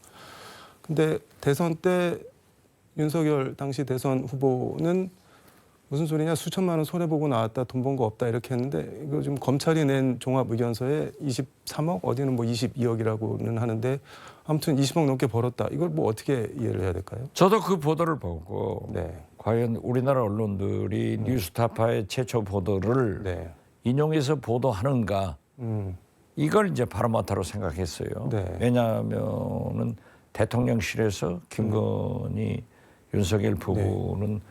근데 대선 때 윤석열 당시 대선 후보는 무슨 소리냐 수천만 원 손해보고 나왔다 돈 번 거 없다 이렇게 했는데 이거 지금 검찰이 낸 종합 의견서에 23억 어디는 뭐 22억이라고는 하는데 아무튼 20억 넘게 벌었다. 이걸 뭐 어떻게 이해를 해야 될까요? 저도 그 보도를 보고 네. 과연 우리나라 언론들이 뉴스타파의 최초 보도를 네. 인용해서 보도하는가 이걸 이제 바로마타로 생각했어요. 네. 왜냐하면은 대통령실에서 김건희 윤석열 부부는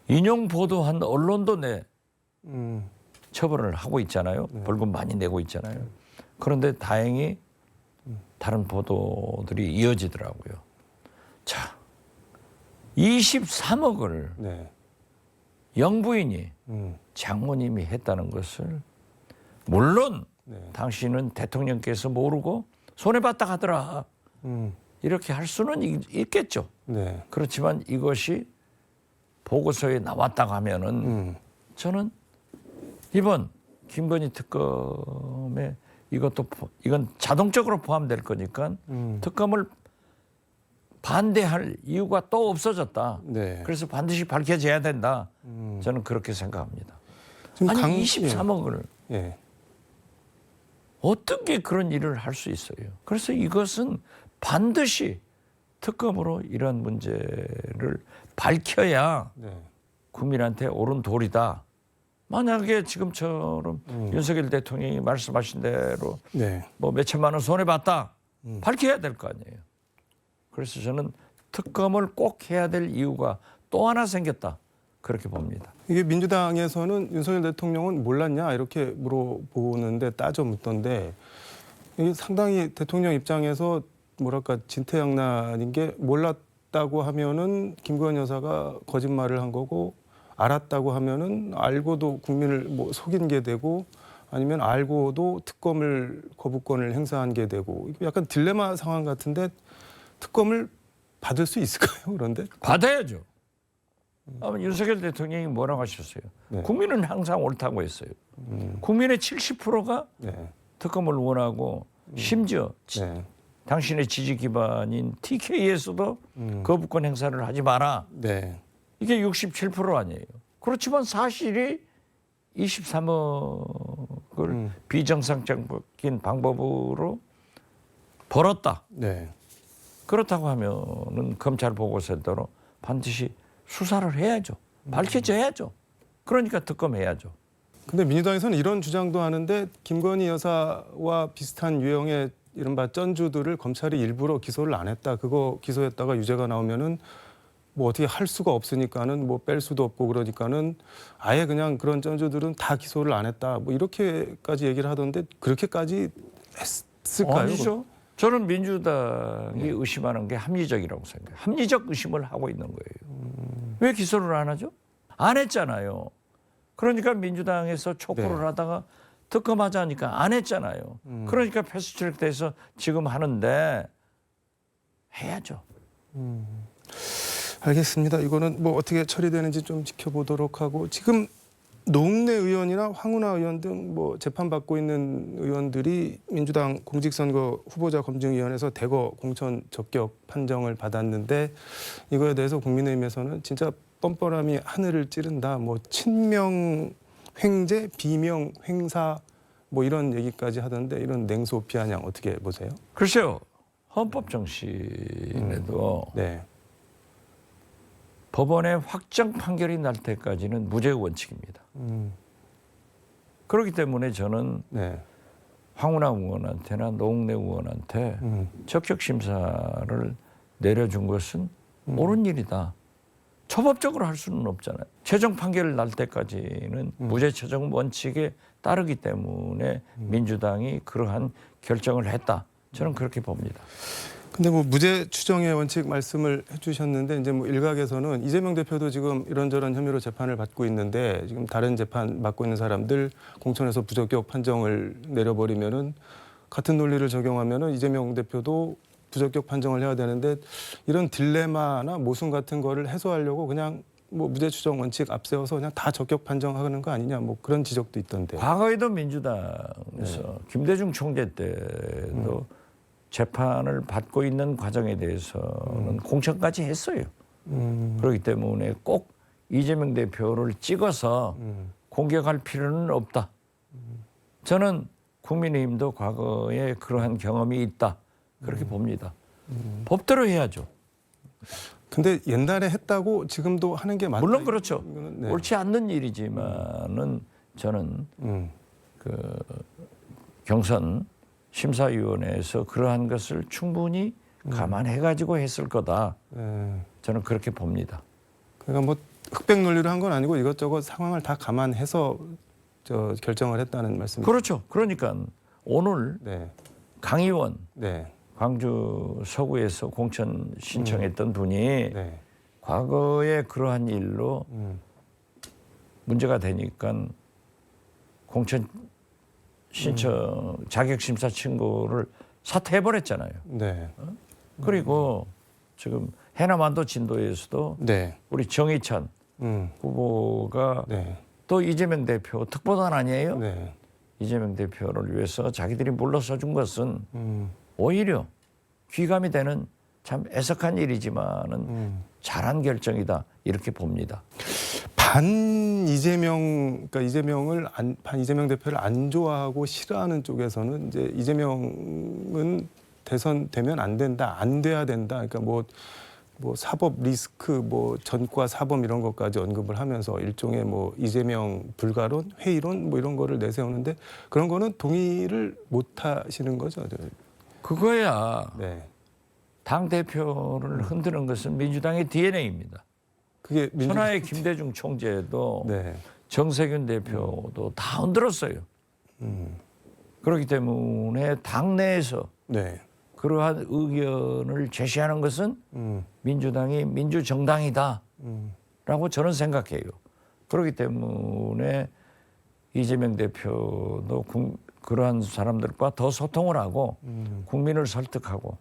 인용 보도한 언론도 처벌을 하고 있잖아요. 벌금 많이 내고 있잖아요. 그런데 다행히 다른 보도들이 이어지더라고요. 자, 23억을 네. 영부인이 장모님이 했다는 것을 물론 당신은 대통령께서 모르고 손해봤다 하더라. 이렇게 할 수는 있겠죠. 네. 그렇지만 이것이 보고서에 나왔다고 하면은 저는 이번 김건희 특검에 이건 자동적으로 포함될 거니까 특검을 반대할 이유가 또 없어졌다. 네. 그래서 반드시 밝혀져야 된다. 저는 그렇게 생각합니다. 지금 아니 23억을 예. 어떻게 그런 일을 할 수 있어요? 그래서 이것은 반드시 특검으로 이런 문제를 밝혀야 네. 국민한테 옳은 도리다. 만약에 지금처럼 윤석열 대통령이 말씀하신 대로 네. 뭐 몇천만 원 손해봤다. 밝혀야 될 거 아니에요. 그래서 저는 특검을 꼭 해야 될 이유가 또 하나 생겼다. 그렇게 봅니다. 이게 민주당에서는 윤석열 대통령은 몰랐냐 이렇게 물어보는데 따져 묻던데 이게 상당히 대통령 입장에서 뭐랄까 진퇴양난인 게 몰랐다고 하면은 김건희 여사가 거짓말을 한 거고 알았다고 하면은 알고도 국민을 뭐 속인 게 되고 아니면 알고도 특검을 거부권을 행사한 게 되고 약간 딜레마 상황 같은데 특검을 받을 수 있을까요? 그런데 받아야죠. 윤석열 대통령이 뭐라고 하셨어요? 네. 국민은 항상 옳다고 했어요. 국민의 70%가 네. 특검을 원하고 심지어 네. 당신의 지지 기반인 TK에서도 거부권 행사를 하지 마라. 네. 이게 67% 아니에요. 그렇지만 사실이 23억을 비정상적인 방법으로 벌었다. 네. 그렇다고 하면은 검찰 보고서대로 반드시 수사를 해야죠. 밝혀져야죠. 그러니까 특검해야죠. 근데 민주당에서는 이런 주장도 하는데 김건희 여사와 비슷한 유형의 이른바 쩐주들을 검찰이 일부러 기소를 안 했다. 그거 기소했다가 유죄가 나오면은 뭐 어떻게 할 수가 없으니까는 뭐 뺄 수도 없고 그러니까는 아예 그냥 그런 쩐주들은 다 기소를 안 했다. 뭐 이렇게까지 얘기를 하던데 그렇게까지 했을까요? 아니죠. 저는 민주당이 의심하는 게 합리적이라고 생각해요. 합리적 의심을 하고 있는 거예요. 왜 기소를 안 하죠? 안 했잖아요. 그러니까 민주당에서 촉구를 하다가 특검하자니까 안 했잖아요. 그러니까 패스트트랙돼서 지금 하는데 해야죠. 알겠습니다. 이거는 뭐 어떻게 처리되는지 좀 지켜보도록 하고 지금 노웅래 의원이나 황운하 의원 등 뭐 재판받고 있는 의원들이 민주당 공직선거 후보자 검증위원회에서 대거 공천 적격 판정을 받았는데 이거에 대해서 국민의힘에서는 진짜 뻔뻔함이 하늘을 찌른다. 뭐 친명 횡재, 비명 횡사 뭐 이런 얘기까지 하던데 이런 냉소 비아냥 어떻게 보세요? 글쎄요. 헌법 정신에도 네. 법원의 확정 판결이 날 때까지는 무죄 원칙입니다. 그렇기 때문에 저는 네. 황운하 의원한테나 노웅래 의원한테 적격 심사를 내려준 것은 옳은 일이다. 초법적으로 할 수는 없잖아요. 최종 판결을 날 때까지는 무죄 최종 원칙에 따르기 때문에 민주당이 그러한 결정을 했다. 저는 그렇게 봅니다. 근데 뭐 무죄 추정의 원칙 말씀을 해주셨는데 이제 뭐 일각에서는 이재명 대표도 지금 이런저런 혐의로 재판을 받고 있는데 지금 다른 재판 받고 있는 사람들 공천에서 부적격 판정을 내려버리면은 같은 논리를 적용하면은 이재명 대표도 부적격 판정을 해야 되는데 이런 딜레마나 모순 같은 거를 해소하려고 그냥 뭐 무죄 추정 원칙 앞세워서 그냥 다 적격 판정하는 거 아니냐 뭐 그런 지적도 있던데. 과거에도 민주당에서 김대중 총재 때도 재판을 받고 있는 과정에 대해서는 공천까지 했어요. 그렇기 때문에 꼭 이재명 대표를 찍어서 공격할 필요는 없다. 저는 국민의힘도 과거에 그러한 경험이 있다. 그렇게 봅니다. 법대로 해야죠. 근데 옛날에 했다고 지금도 하는 게 맞다. 물론 그렇죠. 이거는, 네. 옳지 않는 일이지만은 저는 그 경선 심사위원회에서 그러한 것을 충분히 감안해가지고 했을 거다. 네. 저는 그렇게 봅니다. 그러니까 뭐 흑백 논리로 한 건 아니고 이것저것 상황을 다 감안해서 결정을 했다는 말씀이죠. 그렇죠. 그러니까 오늘 네. 강 의원 네. 광주 서구에서 공천 신청했던 분이 네. 과거에 그러한 일로 문제가 되니까 공천 신청 자격 심사 친구를 사퇴해버렸잖아요. 네. 그리고 지금 해남안도 진도에서도 네. 우리 정의찬 후보가 네. 또 이재명 대표 특보단 아니에요? 네. 이재명 대표를 위해서 자기들이 물러서 준 것은 오히려 귀감이 되는 참 애석한 일이지만은 잘한 결정이다 이렇게 봅니다. 반 이재명 대표를 안 좋아하고 싫어하는 쪽에서는 이제 이재명은 대선 되면 안 된다, 안 돼야 된다. 그러니까 뭐 사법 리스크, 뭐 전과 사범 이런 것까지 언급을 하면서 일종의 뭐 이재명 불가론, 회의론 뭐 이런 거를 내세우는데 그런 거는 동의를 못 하시는 거죠. 그거야 네. 당 대표를 흔드는 것은 민주당의 DNA입니다. 그게 천하의 김대중 총재도 네. 정세균 대표도 다 흔들었어요. 그렇기 때문에 당내에서 네. 그러한 의견을 제시하는 것은 민주당이 민주정당이다라고 저는 생각해요. 그렇기 때문에 이재명 대표도 그러한 사람들과 더 소통을 하고 국민을 설득하고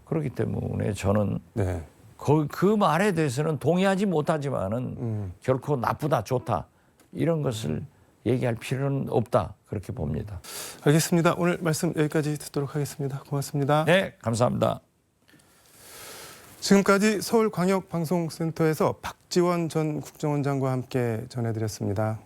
그렇기 때문에 저는 네. 그 말에 대해서는 동의하지 못하지만은 결코 나쁘다 좋다 이런 것을 얘기할 필요는 없다 그렇게 봅니다. 알겠습니다. 오늘 말씀 여기까지 듣도록 하겠습니다. 고맙습니다. 네, 감사합니다. 지금까지 서울광역방송센터에서 박지원 전 국정원장과 함께 전해드렸습니다.